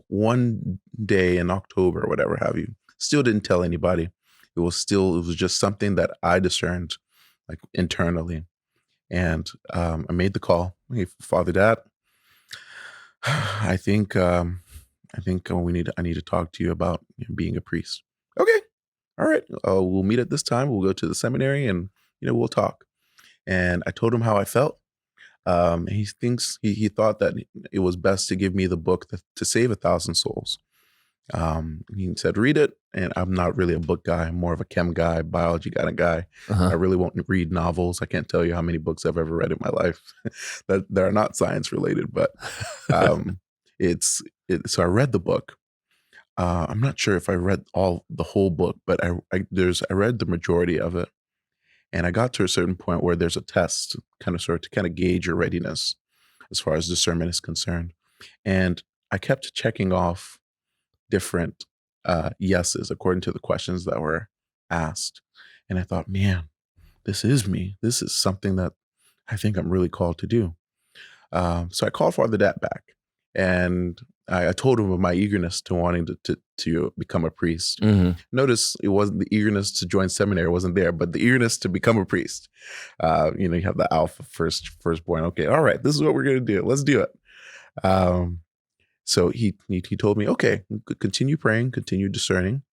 one day in October or whatever have you. Still didn't tell anybody. It was just something that I discerned like internally. And I made the call. Hey, Father Dad, I think I need to talk to you about being a priest. Okay, all right. We'll meet at this time. We'll go to the seminary, and we'll talk. And I told him how I felt. He thought that it was best to give me the book to save 1,000 souls. He said, read it. And I'm not really a book guy. I'm more of a chem guy, biology kind of guy. I really won't read novels. I can't tell you how many books I've ever read in my life that are not science related, but so I read the book. I'm not sure if I read the whole book, but I read the majority of it. And I got to a certain point where there's a test to kind of gauge your readiness as far as discernment is concerned. And I kept checking off different yeses according to the questions that were asked. And I thought, man, this is me. This is something that I think I'm really called to do. So I called Father Dad back, and I told him of my eagerness to wanting to become a priest. Notice it wasn't the eagerness to join seminary wasn't there, but the eagerness to become a priest. You have the alpha firstborn. Okay, all right, this is what we're gonna do. Let's do it. So he told me, okay, continue praying, continue discerning,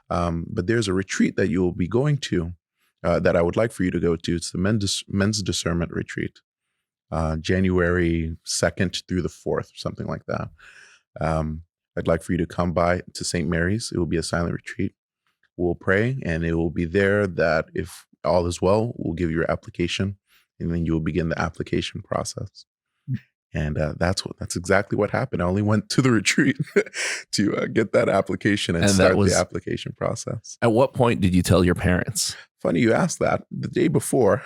but there's a retreat that you will be going to that I would like for you to go to. It's the men's discernment retreat, January 2nd through the 4th, something like that. I'd like for you to come by to St. Mary's. It will be a silent retreat. We'll pray, and it will be there that if all is well, we'll give you your application, and then you will begin the application process. And that's exactly what happened. I only went to the retreat to get that application and start the application process. At what point did you tell your parents? Funny you asked that. The day before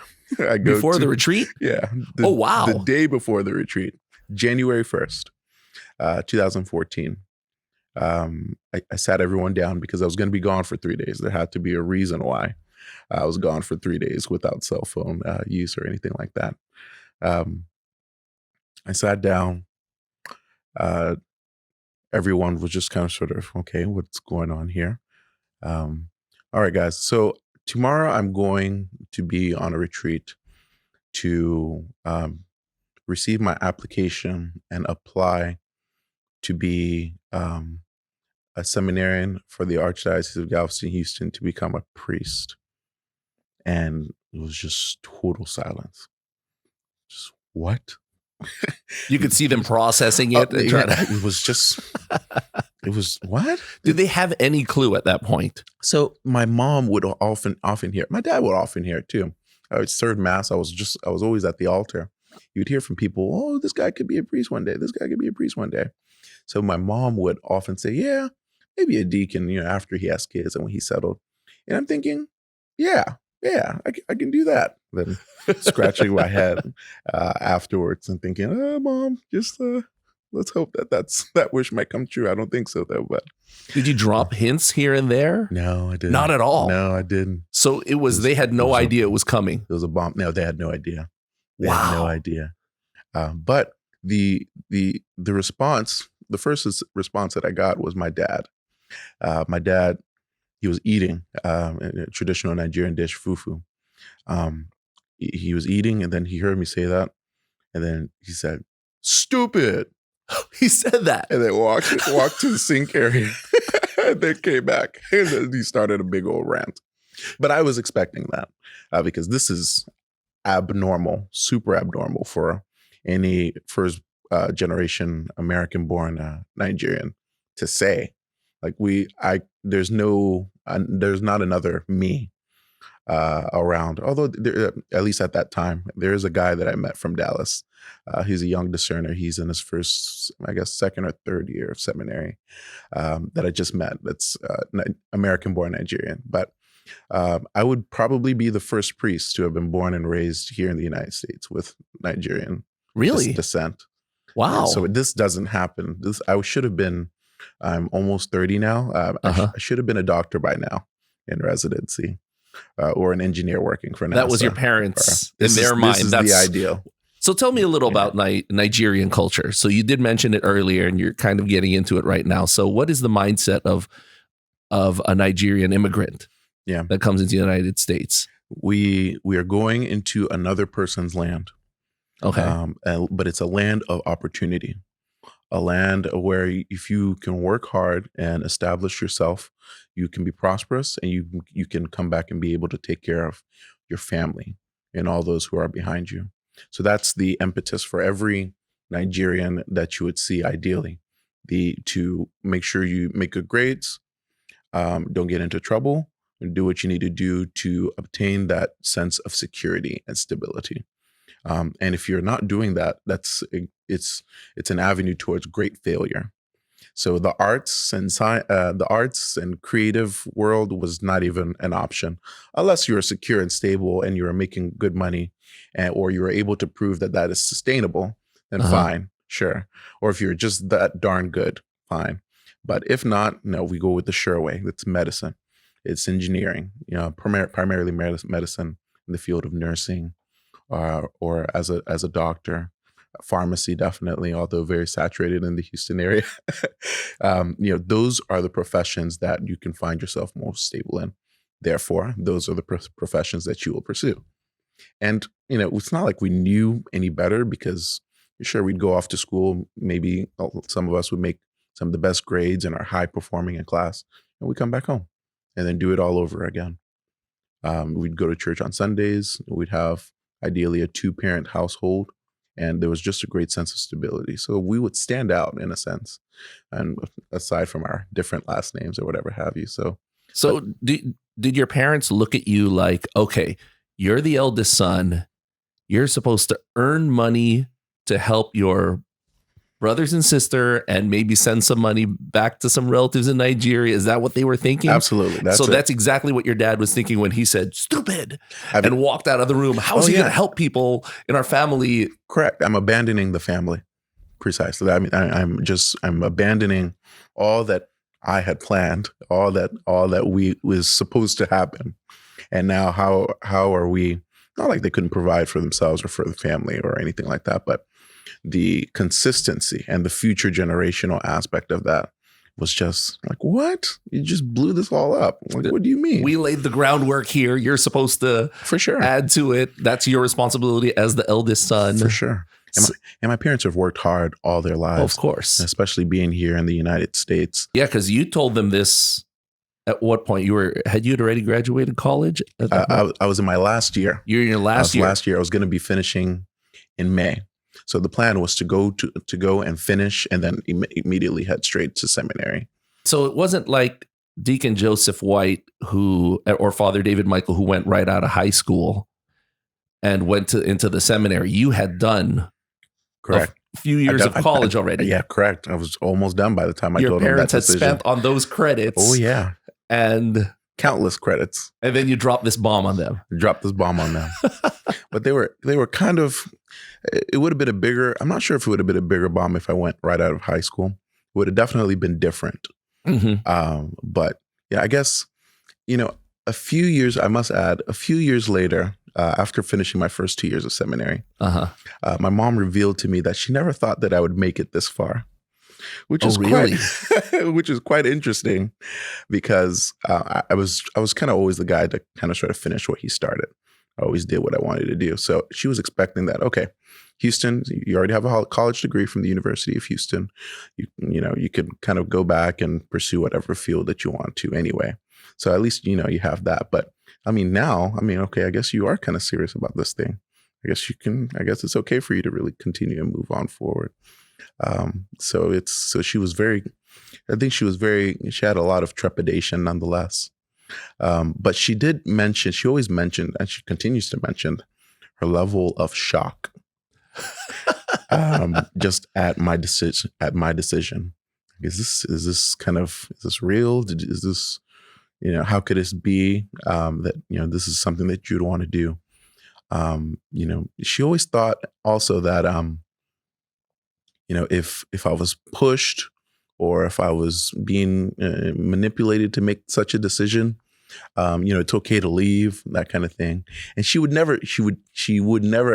before the retreat? Yeah. Oh, wow. The day before the retreat, January 1st, 2014. I sat everyone down because I was going to be gone for 3 days. There had to be a reason why I was gone for 3 days without cell phone use or anything like that. I sat down. Everyone was just kind of sort of, okay, what's going on here? All right, guys. So tomorrow I'm going to be on a retreat to receive my application and apply to be a seminarian for the Archdiocese of Galveston, Houston, to become a priest. And it was just total silence. Just what? You could see them processing it. It was what? Did they have any clue at that point? So my mom would often hear it. My dad would often hear it too. I would serve mass. I was always at the altar. You'd hear from people, oh, this guy could be a priest one day. This guy could be a priest one day. So my mom would often say, yeah, maybe a deacon, after he has kids and when he's settled. And I'm thinking, yeah, I can do that. Then scratching my head afterwards and thinking, oh, Mom, just let's hope that wish might come true. I don't think so, though. But did you drop hints here and there? No, I didn't. Not at all? No, I didn't. So they had no idea it was coming? It was a bomb. No, they had no idea. They Wow. had no idea. But the response, the first response that I got was my dad. My dad, he was eating a traditional Nigerian dish, fufu. He was eating, and then he heard me say that, and then he said, "Stupid." He said that, and then walked to the sink area, and then came back, and then he started a big old rant. But I was expecting that because this is abnormal, super abnormal for any first generation American-born Nigerian to say. Like there's not another me around. Although at least at that time, there is a guy that I met from Dallas. He's a young discerner. He's in his first, I guess, second or third year of seminary that I just met. That's American-born Nigerian. But I would probably be the first priest to have been born and raised here in the United States with Nigerian descent. Wow. And so this doesn't happen. I should have been. I'm almost 30 now. I should have been a doctor by now in residency or an engineer working for NASA. That was your parents in their mind. That's the ideal. So tell me a little Yeah. about Nigerian culture. So you did mention it earlier, and you're kind of getting into it right now. So what is the mindset of a Nigerian immigrant Yeah. that comes into the United States? We are going into another person's land, Okay. but it's a land of opportunity, a land where if you can work hard and establish yourself, you can be prosperous, and you can come back and be able to take care of your family and all those who are behind you. So that's the impetus for every Nigerian that you would see ideally, the to make sure you make good grades, don't get into trouble, and do what you need to do to obtain that sense of security and stability. And if you're not doing that, it's an avenue towards great failure. So the arts and creative world was not even an option unless you were secure and stable and you were making good money, or you were able to prove that that is sustainable. Then Uh-huh. fine, sure. Or if you're just that darn good, fine. But if not, no, we go with the sure way. It's medicine, it's engineering. Primarily medicine in the field of nursing, or as a doctor. Pharmacy, definitely, although very saturated in the Houston area. Those are the professions that you can find yourself most stable in. Therefore, those are the professions that you will pursue. And it's not like we knew any better, because sure, we'd go off to school. Maybe some of us would make some of the best grades and are high performing in class, and we come back home and then do it all over again. We'd go to church on Sundays. We'd have ideally a two-parent household, and there was just a great sense of stability. So we would stand out in a sense, and aside from our different last names or whatever have you. So, but So did your parents look at you like, okay, you're the eldest son, you're supposed to earn money to help your brothers and sister and maybe send some money back to some relatives in Nigeria? Is that what they were thinking? absolutely, So that's it. that's exactly what your dad was thinking when he said stupid I mean, and walked out of the room. How is Oh, he going yeah. to help people in our family? correct. I'm abandoning the family. Precisely. I mean, I'm abandoning all that I had planned, all that we was supposed to happen. And now how are we, not like they couldn't provide for themselves or for the family or anything like that, but the consistency and the future generational aspect of that was just like, what? You just blew this all up. Like, what do you mean? We laid the groundwork here. You're supposed to For sure. add to it. That's your responsibility as the eldest son. For sure. And my parents have worked hard all their lives. Of course. Especially being here in the United States. Yeah, because you told them this at what point? You had already graduated college? At that point? I was in my last year. You're in your last year. Last year, I was going to be finishing in May. So the plan was to go and finish, and then immediately head straight to seminary. So it wasn't like Deacon Joseph White or Father David Michael, who went right out of high school and went into the seminary. You had done Correct. a few years of college already. Yeah, correct. I was almost done by the time I Your told them that parents had decision. spent on those credits. Oh yeah, and countless credits. then you dropped this bomb on them. Dropped this bomb on them. But they were kind of. It would have been a bigger. I'm not sure if it would have been a bigger bomb if I went right out of high school. It would have definitely been different. Mm-hmm. But yeah, I guess a few years later, after finishing my first 2 years of seminary, my mom revealed to me that she never thought that I would make it this far, which is quite interesting, because I was kind of always the guy to kind of try to finish what he started. I always did what I wanted to do. So she was expecting that, okay, Houston, you already have a college degree from the University of Houston. You could kind of go back and pursue whatever field that you want to anyway. So at least, you have that. But okay, I guess you are kind of serious about this thing. I guess it's okay for you to really continue and move on forward. So she was she had a lot of trepidation nonetheless. But she always mentioned, and she continues to mention, her level of shock just at my decision. Is this real? Is this, how could this be that, this is something that you'd want to do? She always thought also that, if I was pushed, or if I was being manipulated to make such a decision, It's okay to leave, that kind of thing. And she would never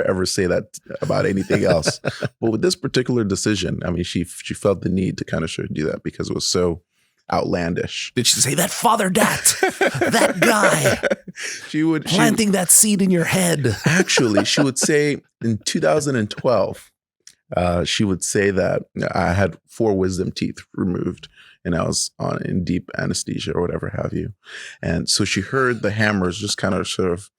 ever say that about anything else. But with this particular decision, I mean, she felt the need to kind of sort of do that because it was so outlandish. Did she say that father dat, that guy? She would planting that seed in your head. Actually, she would say in 2012, she would say that I had 4 wisdom teeth removed and I was in deep anesthesia or whatever have you. And so she heard the hammers just kind of sort of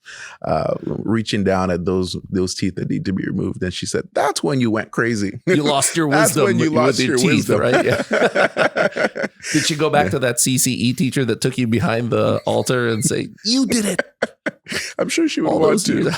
reaching down at those teeth that need to be removed. And she said, that's when you went crazy. You lost your wisdom. That's when you lost your teeth, wisdom. Right? Yeah. Did she go back to that CCE teacher that took you behind the altar and say, you did it? I'm sure she would want to.